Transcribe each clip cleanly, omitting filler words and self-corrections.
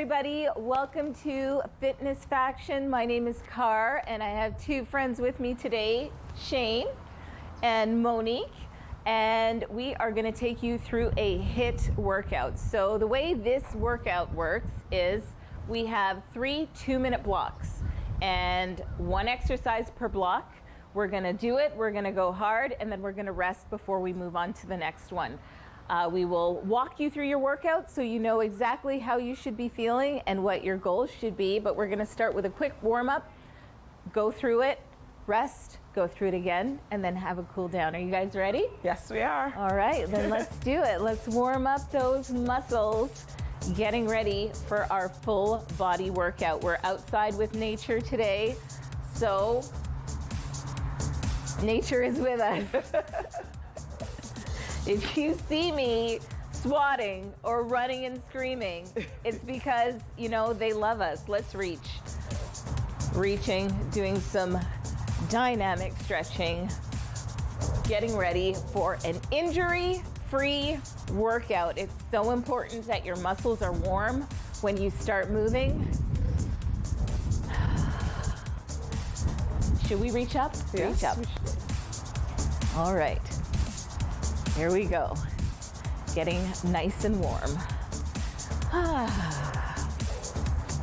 everybody. Welcome to Fitness Faction. My name is Carr, and I have two friends with me today, Shane and Monique, and we are going to take you through a HIIT workout. So the way this workout works is we have 3 2-minute blocks and one exercise per block. We're going to do it, we're going to go hard, and then we're going to rest before we move on to the next one. We will walk you through your workout so you know exactly how you should be feeling and what your goals should be, but we're going to start with a quick warm-up, go through it, rest, go through it again, and then have a cool down. Are you guys ready? Yes, we are. All right, then let's do it. Let's warm up those muscles, getting ready for our full body workout. We're outside with nature today, so nature is with us. If you see me swatting or running and screaming, it's because, you know, they love us. Let's reach. Reaching, doing some dynamic stretching, getting ready for an injury-free workout. It's so important that your muscles are warm when you start moving. Should we reach up? Yes. Reach up. All right. Here we go. Getting nice and warm.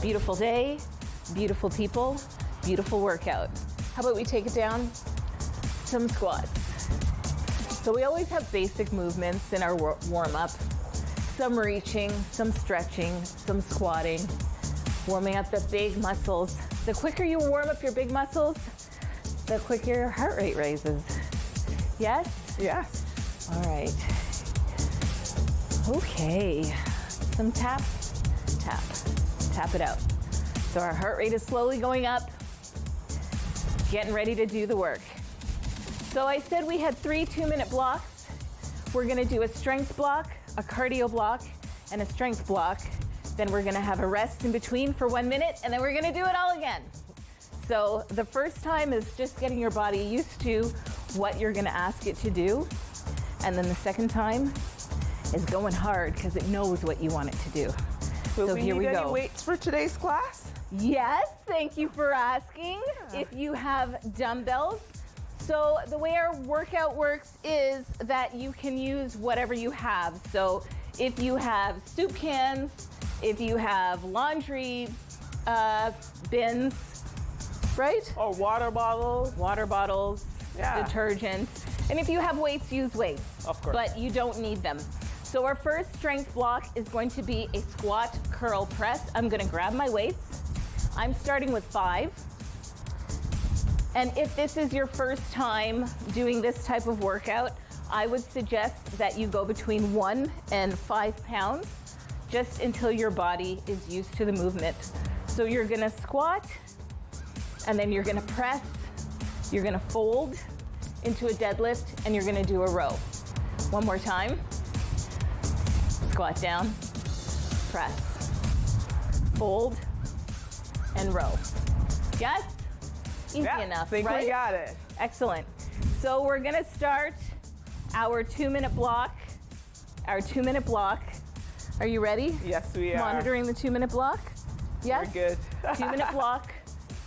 Beautiful day, beautiful people, beautiful workout. How about we take it down? Some squats. So we always have basic movements in our warm-up. Some reaching, some stretching, some squatting, warming up the big muscles. The quicker you warm up your big muscles, the quicker your heart rate raises. Yes? Yes. All right. Okay. Some tap, tap, tap it out. So our heart rate is slowly going up, getting ready to do the work. So I said we had 3 2-minute blocks. We're gonna do a strength block, a cardio block, and a strength block. Then we're gonna have a rest in between for 1 minute, and then we're gonna do it all again. So the first time is just getting your body used to what you're gonna ask it to do. And then the second time is going hard because it knows what you want it to do. So here we go. Any weights for today's class? Yes, thank you for asking. Yeah. If you have dumbbells. So the way our workout works is that you can use whatever you have. So if you have soup cans, if you have laundry bins, right? Or water bottles. Water bottles, Yeah. detergent. And if you have weights, use weights. Of course. But you don't need them. So our first strength block is going to be a squat curl press. I'm gonna grab my weights. I'm starting with 5. And if this is your first time doing this type of workout, I would suggest that you go between 1 and 5 pounds, just until your body is used to the movement. So you're gonna squat, and then you're gonna press, you're gonna fold into a deadlift, and you're gonna do a row. One more time. Squat down, press, fold, and row. Yes? Easy enough, I think right? we got it. Excellent. So we're gonna start our 2-minute block. Our 2-minute block. Are you ready? Yes, we are. Monitoring the 2-minute block? Yes? We're good. 2-minute block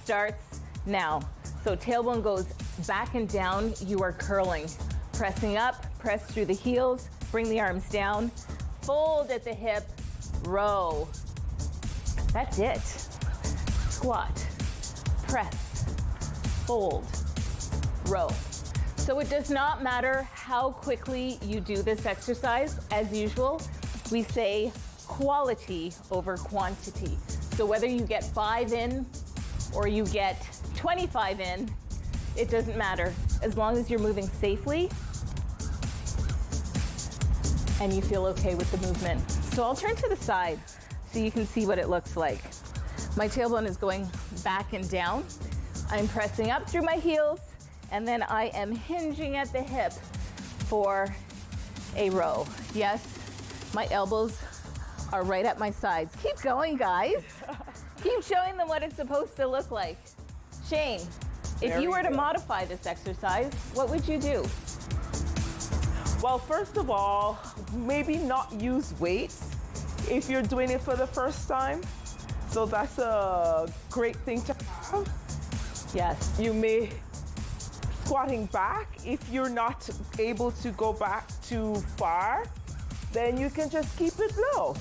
starts now. So tailbone goes back and down, you are curling. Pressing up, press through the heels, bring the arms down, fold at the hip, row. That's it. Squat, press, fold, row. So it does not matter how quickly you do this exercise. As usual, we say quality over quantity. So whether you get 5 in or you get 25 in, it doesn't matter, as long as you're moving safely and you feel okay with the movement. So I'll turn to the side so you can see what it looks like. My tailbone is going back and down. I'm pressing up through my heels, and then I am hinging at the hip for a row. Yes, my elbows are right at my sides. Keep going, guys. Keep showing them what it's supposed to look like. Shane, if you were to modify this exercise, what would you do? Well, first of all, maybe not use weights if you're doing it for the first time. So that's a great thing to have. Yes. You may squatting back. If you're not able to go back too far, then you can just keep it low.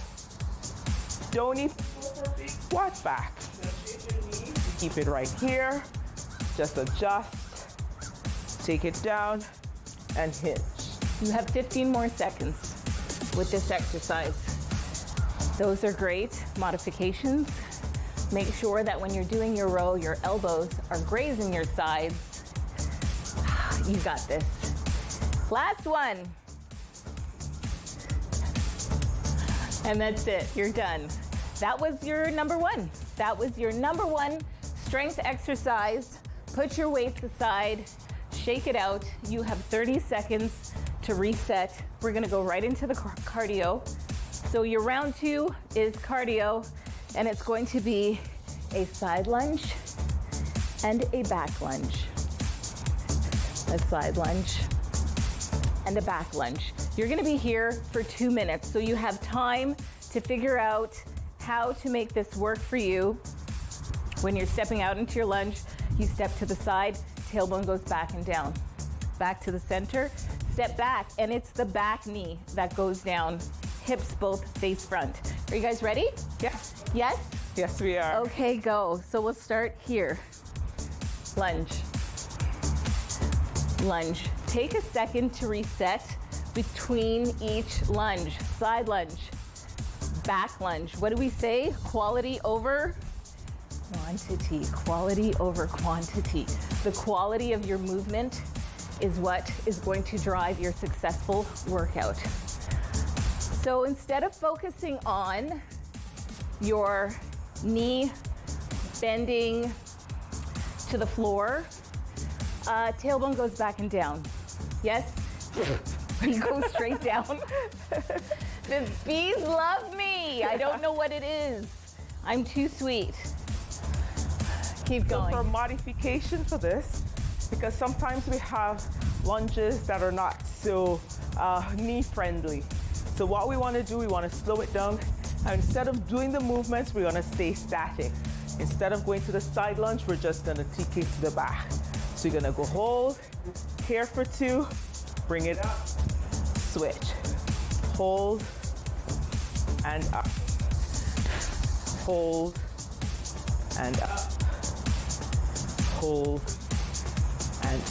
Don't even squat back. Keep it right here. Just adjust, take it down, and hinge. You have 15 more seconds with this exercise. Those are great modifications. Make sure that when you're doing your row, your elbows are grazing your sides. You got this. Last one. And that's it, you're done. That was your number one. That was your number one strength exercise. Put your weights aside, shake it out. You have 30 seconds to reset. We're gonna go right into the cardio. So your round 2 is cardio, and it's going to be a side lunge and a back lunge. A side lunge and a back lunge. You're gonna be here for 2 minutes, so you have time to figure out how to make this work for you. When you're stepping out into your lunge, you step to the side, tailbone goes back and down. Back to the center, step back, and it's the back knee that goes down. Hips both face front. Are you guys ready? Yes. Yes? Yes, we are. Okay, go. So we'll start here. Lunge. Lunge. Take a second to reset between each lunge. Side lunge, back lunge. What do we say? Quality over quantity. Quality over quantity. The quality of your movement is what is going to drive your successful workout. So instead of focusing on your knee bending to the floor, tailbone goes back and down. Yes? You go straight down. The bees love me. I don't know what it is. I'm too sweet. Keep going. So for modification for this, because sometimes we have lunges that are not so knee friendly. So what we want to do, we want to slow it down. And instead of doing the movements, we're going to stay static. Instead of going to the side lunge, we're just going to take it to the back. So you're going to go hold, here for 2, bring it up, switch, hold, and up, hold, and up, hold, and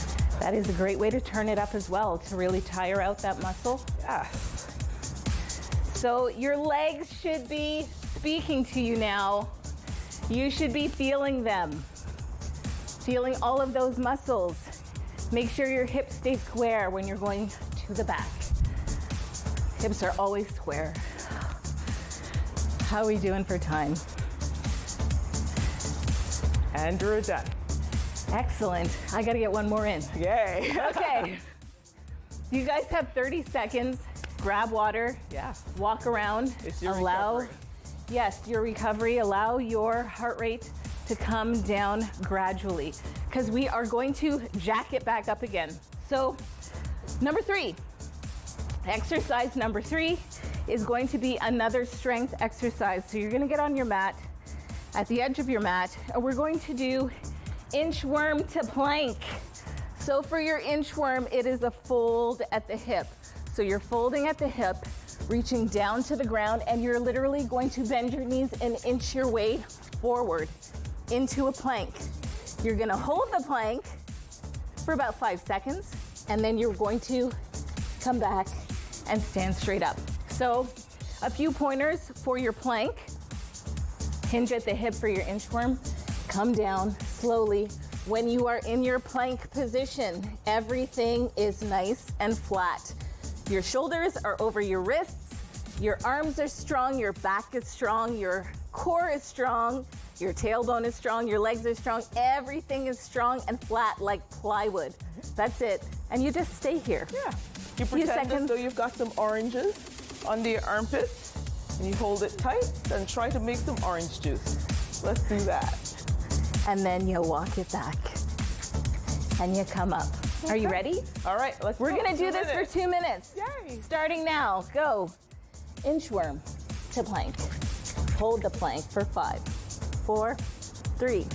that is a great way to turn it up as well, to really tire out that muscle. yes. So your legs should be speaking to you now. You should be feeling them. Feeling all of those muscles. Make sure your hips stay square when you're going to the back. Hips are always square. How are we doing for time? And we're done. Excellent. I gotta get one more in. Yay. Okay. You guys have 30 seconds. Grab water. Yeah. Walk around. It's your allow, recovery. Yes, your recovery. Allow your heart rate to come down gradually, because we are going to jack it back up again. So, number 3, exercise number 3 is going to be another strength exercise. So you're gonna get on your mat, at the edge of your mat, and we're going to do inchworm to plank. So for your inchworm, it is a fold at the hip. So you're folding at the hip, reaching down to the ground, and you're literally going to bend your knees and inch your way forward into a plank. You're gonna hold the plank for about 5 seconds, and then you're going to come back and stand straight up. So a few pointers for your plank. Hinge at the hip for your inchworm. Come down slowly. When you are in your plank position, everything is nice and flat. Your shoulders are over your wrists, your arms are strong, your back is strong, your core is strong, your tailbone is strong, your legs are strong, everything is strong and flat like plywood. That's it. And you just stay here. Yeah. You pretend as though you've got some oranges under your armpits, and you hold it tight and try to make some orange juice. Let's do that. And then you walk it back and you come up. Are you ready? All right, We're gonna do this for 2 minutes. Yay. Starting now, go. Inchworm to plank. Hold the plank for 5, 4, 3,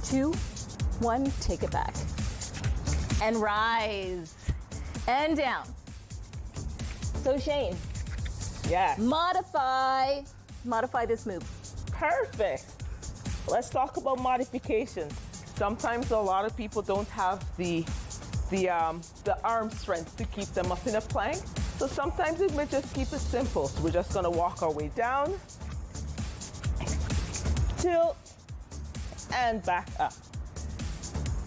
2, 1. Take it back. And rise. And down. So Shane. Yes. Modify this move. Perfect. Let's talk about modifications. Sometimes a lot of people don't have the arm strength to keep them up in a plank. So sometimes we may just keep it simple. So we're just gonna walk our way down, tilt, and back up.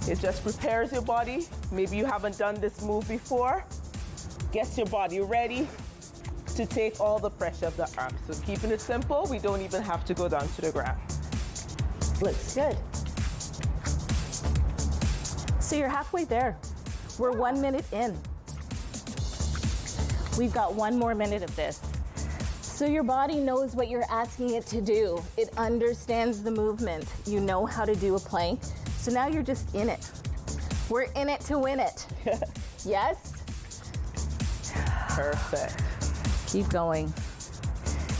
It just prepares your body. Maybe you haven't done this move before. Gets your body ready to take all the pressure of the arms. So keeping it simple, we don't even have to go down to the ground. Looks good. So you're halfway there. We're 1 minute in. We've got 1 more minute of this. So your body knows what you're asking it to do. It understands the movement. You know how to do a plank. So now you're just in it. We're in it to win it. Yes? Perfect. Keep going.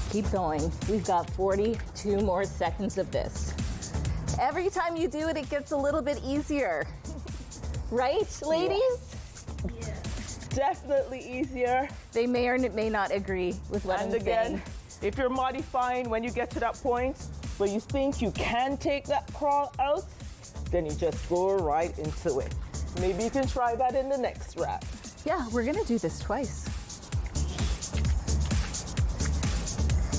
Keep going. We've got 42 more seconds of this. Every time you do it, it gets a little bit easier. Right, ladies? Yeah. Definitely easier. They may or may not agree with what I'm saying. And again, if you're modifying, when you get to that point where you think you can take that crawl out, then you just go right into it. Maybe you can try that in the next round. Yeah, we're gonna do this twice.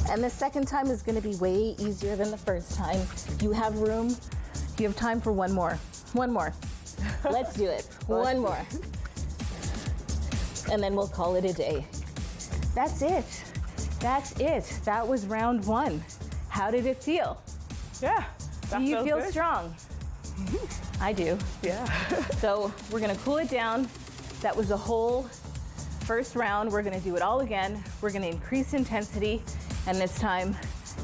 And the second time is gonna be way easier than the first time. You have room, you have time for one more. One more. Let's do it. One more. And then we'll call it a day. That's it. That's it. That was round 1. How did it feel? Yeah. Do you feel good. Strong? I do. Yeah. So we're gonna cool it down. That was the whole first round. We're gonna do it all again. We're gonna increase intensity, and this time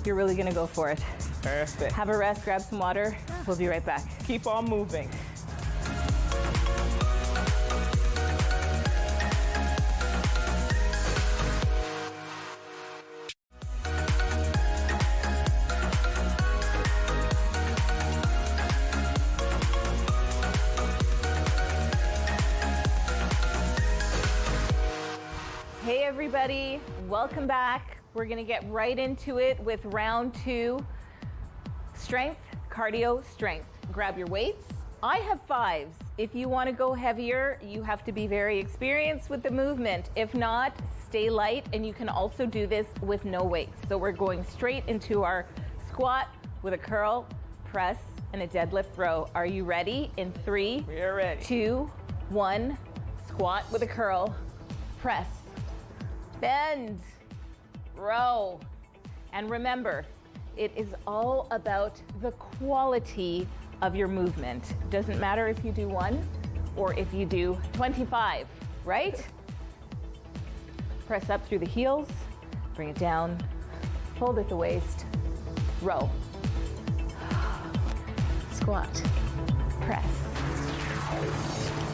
you're really gonna go for it. Perfect. Have a rest, grab some water. We'll be right back. Keep on moving. Hey everybody, welcome back. We're gonna get right into it with round 2. Strength, cardio, strength. Grab your weights. I have 5s. If you wanna go heavier, you have to be very experienced with the movement. If not, stay light, and you can also do this with no weights. So we're going straight into our squat with a curl, press, and a deadlift row. Are you ready? In 3, We are ready. 2, 1, squat with a curl, press, bend, row. And remember, it is all about the quality of your movement. Doesn't matter if you do 1 or if you do 25, right? Press up through the heels, bring it down, fold at the waist, row. Squat, press,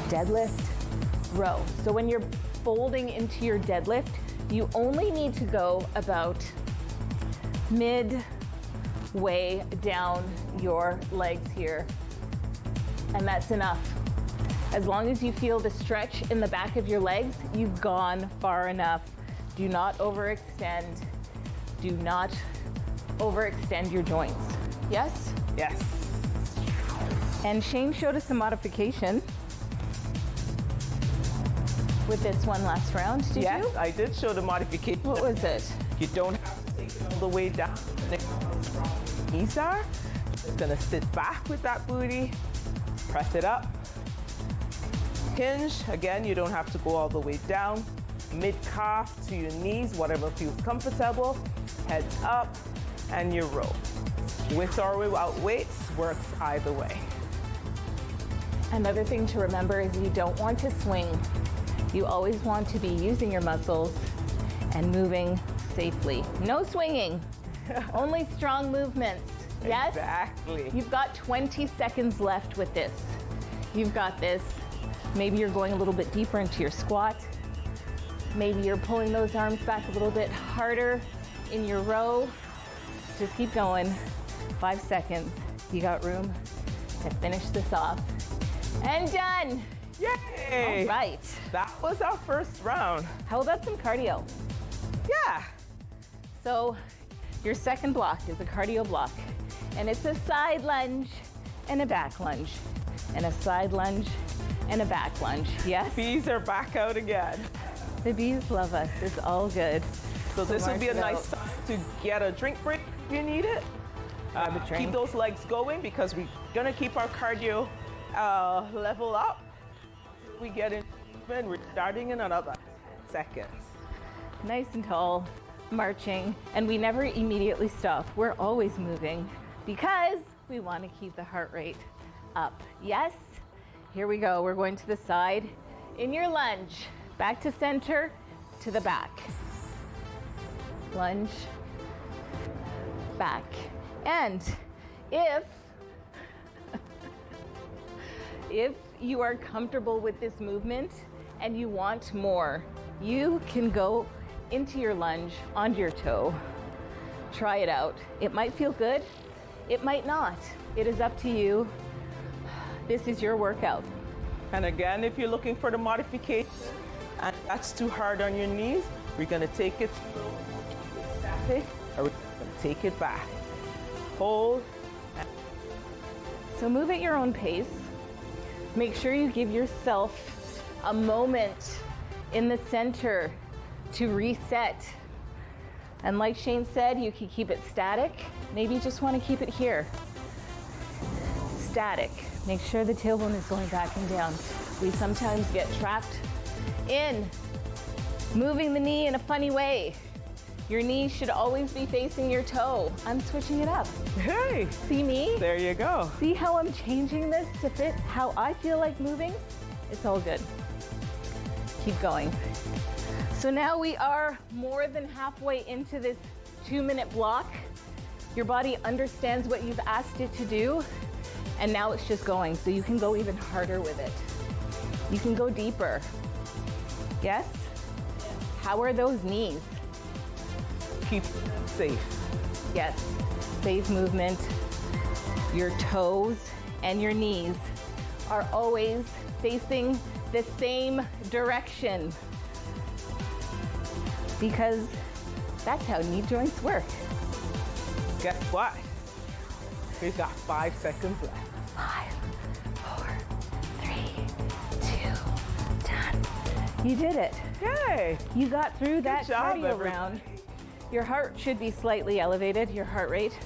deadlift, row. So when you're folding into your deadlift, you only need to go about midway down your legs here, and that's enough. As long as you feel the stretch in the back of your legs, you've gone far enough. Do not overextend. Do not overextend your joints. Yes? Yes. And Shane showed us a modification with this one last round. Did Yes, you? I did show the modification. What was it? You don't have to take it all the way down. Knees are. Just gonna sit back with that booty, press it up, hinge. Again, you don't have to go all the way down. Mid-calf to your knees, whatever feels comfortable. Heads up, and you roll. With or without weights, works either way. Another thing to remember is you don't want to swing. You always want to be using your muscles and moving safely. No swinging, only strong movements. Yes? Exactly. You've got 20 seconds left with this. You've got this. Maybe you're going a little bit deeper into your squat. Maybe you're pulling those arms back a little bit harder in your row. Just keep going. 5 seconds. You got room to finish this off. And done. Yay! All right. That was our first round. How about some cardio? Yeah. So your second block is a cardio block, and it's a side lunge and a back lunge, and a side lunge and a back lunge. Yes? Bees are back out again. The bees love us. It's all good. So this would be a march it nice time to get a drink break if you need it. Grab a drink. Keep those legs going because we're gonna keep our cardio level up. We get in, we're starting in another seconds. Nice and tall, marching, and we never immediately stop. We're always moving because we want to keep the heart rate up. Yes? Here we go. We're going to the side in your lunge. Back to center, to the back. Lunge, back. And if you are comfortable with this movement and you want more, you can go into your lunge onto your toe. Try it out. It might feel good, it might not. It is up to you. This is your workout. And again, if you're looking for the modification and that's too hard on your knees, we're gonna take it slow, static, or we're gonna take it back. Hold. So move at your own pace. Make sure you give yourself a moment in the center to reset. And like Shane said, you can keep it static. Maybe you just want to keep it here. Static. Make sure the tailbone is going back and down. We sometimes get trapped in moving the knee in a funny way. Your knee should always be facing your toe. I'm switching it up. Hey, See me? there you go. See how I'm changing this to fit how I feel like moving? It's all good. Keep going. So now we are more than halfway into this 2-minute block. Your body understands what you've asked it to do, and now it's just going. So you can go even harder with it. You can go deeper. Yes? How are those knees? Keep them safe. Yes, safe movement. Your toes and your knees are always facing the same direction because that's how knee joints work. Guess what? We've got 5 seconds left. 5, 4, 3, 2, done. You did it. Yay! You got through that job, cardio everybody. round. Your heart should be slightly elevated, your heart rate.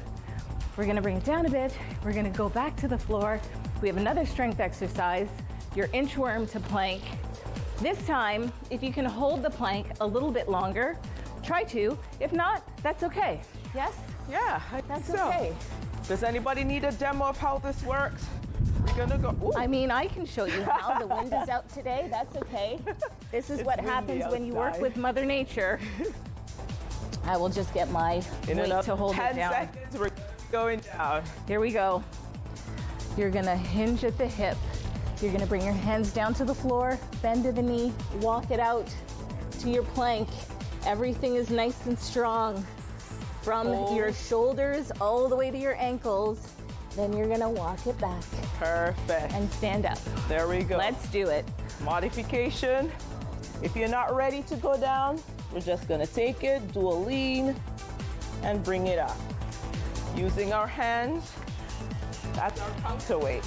We're gonna bring it down a bit. We're gonna go back to the floor. We have another strength exercise, your inchworm to plank. This time, if you can hold the plank a little bit longer, try to. If not, that's okay. Yes? Yeah, That's so. okay. Does anybody need a demo of how this works? We're gonna go. Ooh. I mean, I can show you how. The wind is out today, that's okay. This is It's what windy happens when you work outside. with Mother Nature. I will just get my In weight another to hold 10 it down. seconds, we're going down. Here we go. You're gonna hinge at the hip. You're gonna bring your hands down to the floor, bend to the knee, walk it out to your plank. Everything is nice and strong. From your shoulders all the way to your ankles. Then you're gonna walk it back Perfect. and stand up. There we go. Let's do it. Modification. If you're not ready to go down, we're just gonna take it, do a lean, and bring it up. Using our hands, that's our counterweight.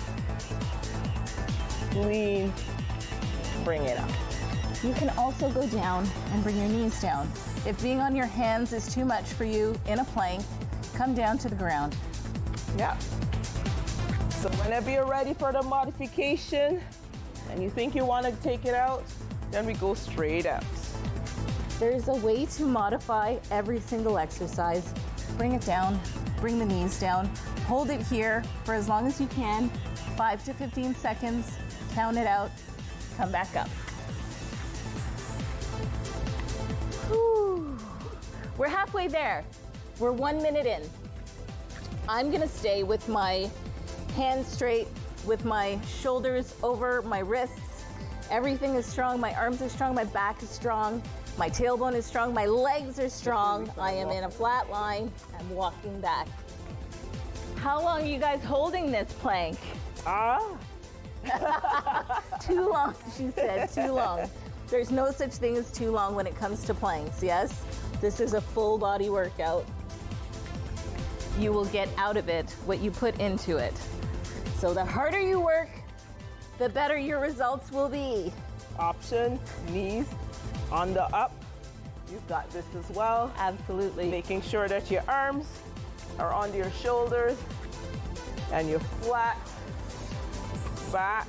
Lean, bring it up. You can also go down and bring your knees down. If being on your hands is too much for you in a plank, come down to the ground. Yeah. So whenever you're ready for the modification and you think you want to take it out, then we go straight out. There's a way to modify every single exercise. Bring it down, bring the knees down, hold it here for as long as you can, 5 to 15 seconds, count it out, come back up. Whew. We're halfway there. We're 1 minute in. I'm gonna stay with my hands straight, with my shoulders over my wrists. Everything is strong, my arms are strong, my back is strong, my tailbone is strong, my legs are strong. I am in a flat line. I'm walking back. How long are you guys holding this plank? Too long, she said, too long. There's no such thing as too long when it comes to planks, yes? This is a full body workout. You will get out of it what you put into it. So the harder you work, the better your results will be. Option, knees on the up. You've got this as well. Absolutely. Making sure that your arms are under your shoulders and you're flat back.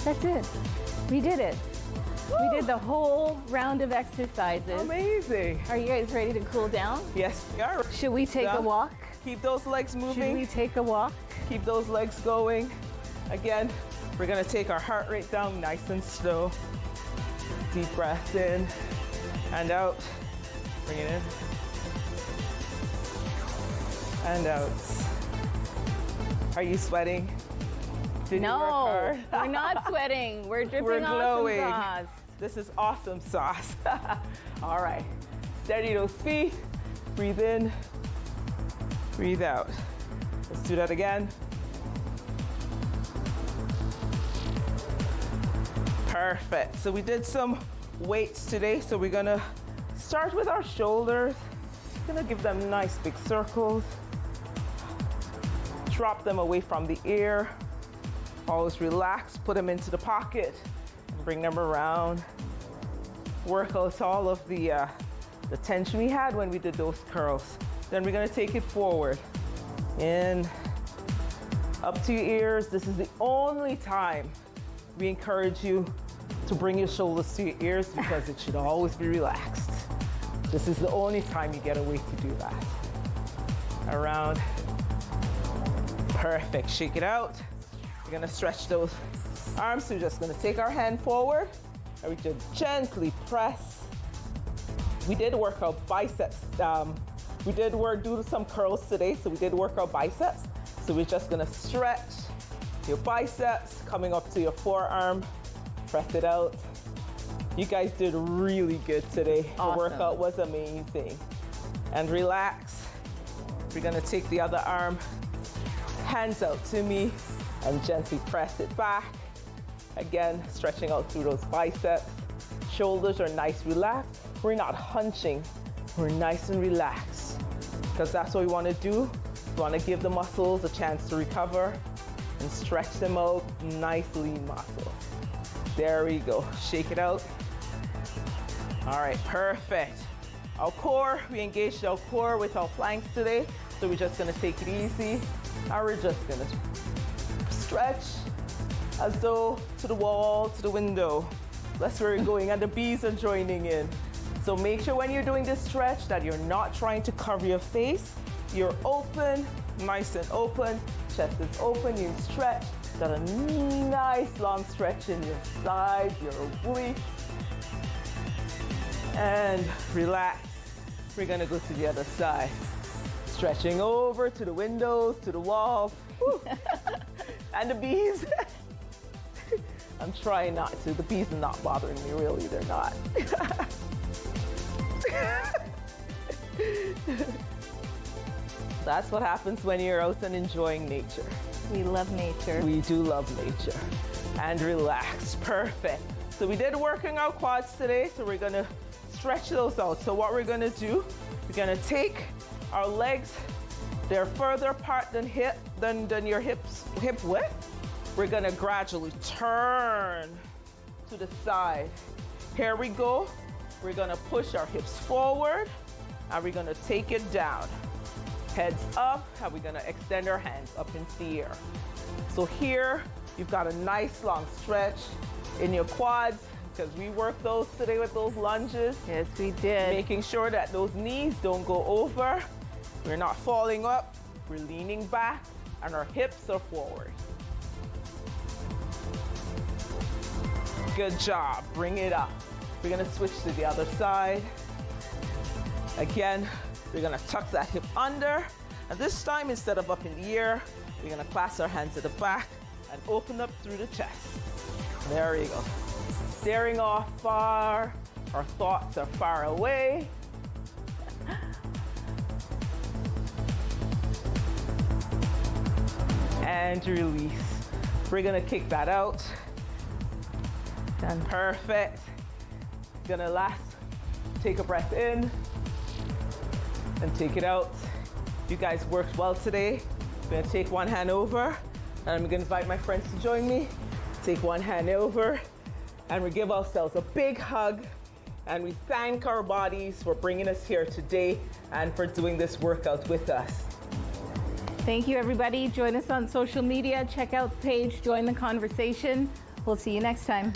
That's it. We did it. Woo. We did the whole round of exercises. Amazing. Are you guys ready to cool down? Yes, we are. Should we take a walk? Keep those legs moving. Should we take a walk? Keep those legs going. Again, we're gonna take our heart rate down nice and slow. Deep breath in and out. Bring it in. And out. Are you sweating? Did you work hard? We're not sweating. We're dripping We're glowing. awesome sauce. This is awesome sauce. All right. Steady those feet. Breathe in. Breathe out. Let's do that again. Perfect. So we did some weights today. So we're gonna start with our shoulders. Gonna give them nice big circles. Drop them away from the ear. Always relax, put them into the pocket, and bring them around. Work out all of the tension we had when we did those curls. Then we're gonna take it forward. In, up to your ears. This is the only time we encourage you to bring your shoulders to your ears because it should always be relaxed. This is the only time you get away to do that. Around. Perfect, shake it out. We're gonna stretch those arms. So we're just gonna take our hand forward and we just gently press. We did work out biceps. We did do some curls today, so we did work out biceps. So we're just gonna stretch your biceps, coming up to your forearm, press it out. You guys did really good today. Awesome. The workout was amazing. And relax. We're gonna take the other arm, hands out to me, and gently press it back. Again, stretching out through those biceps. Shoulders are nice, relaxed. We're not hunching, we're nice and relaxed. Because that's what we wanna do. We wanna give the muscles a chance to recover and stretch them out, nice lean muscles. There we go, shake it out. All right, perfect. Our core, we engaged our core with our planks today. So we're just gonna take it easy. And we're just gonna stretch as though to the wall, to the window. That's where we're going, and the bees are joining in. So make sure when you're doing this stretch that you're not trying to cover your face. You're open, nice and open. Chest is open, you stretch. Got a nice long stretch in your side, your oblique. And relax. We're gonna go to the other side. Stretching over to the windows, to the walls. And the bees. I'm trying not to. The bees are not bothering me, really, they're not. That's what happens when you're out and enjoying nature. We love nature. We do love nature. And relax, perfect. So we did working our quads today, so we're gonna stretch those out. So what we're gonna do, we're gonna take our legs, they're further apart than your hip width. We're gonna gradually turn to the side. Here we go. We're gonna push our hips forward and we're gonna take it down. Heads up, and we're gonna extend our hands up into the air. So here, you've got a nice long stretch in your quads because we worked those today with those lunges. Yes, we did. Making sure that those knees don't go over. We're not falling up, we're leaning back, and our hips are forward. Good job, bring it up. We're gonna switch to the other side. Again, we're gonna tuck that hip under, and this time, instead of up in the air, we're gonna clasp our hands at the back and open up through the chest. There we go. Staring off far, our thoughts are far away. and release. We're gonna kick that out. Done. Perfect. Gonna last, take a breath in and take it out. You guys worked well today. I'm gonna take one hand over and I'm gonna invite my friends to join me. Take one hand over and we give ourselves a big hug and we thank our bodies for bringing us here today and for doing this workout with us. Thank you, everybody. Join us on social media. Check out the page, join the conversation. We'll see you next time.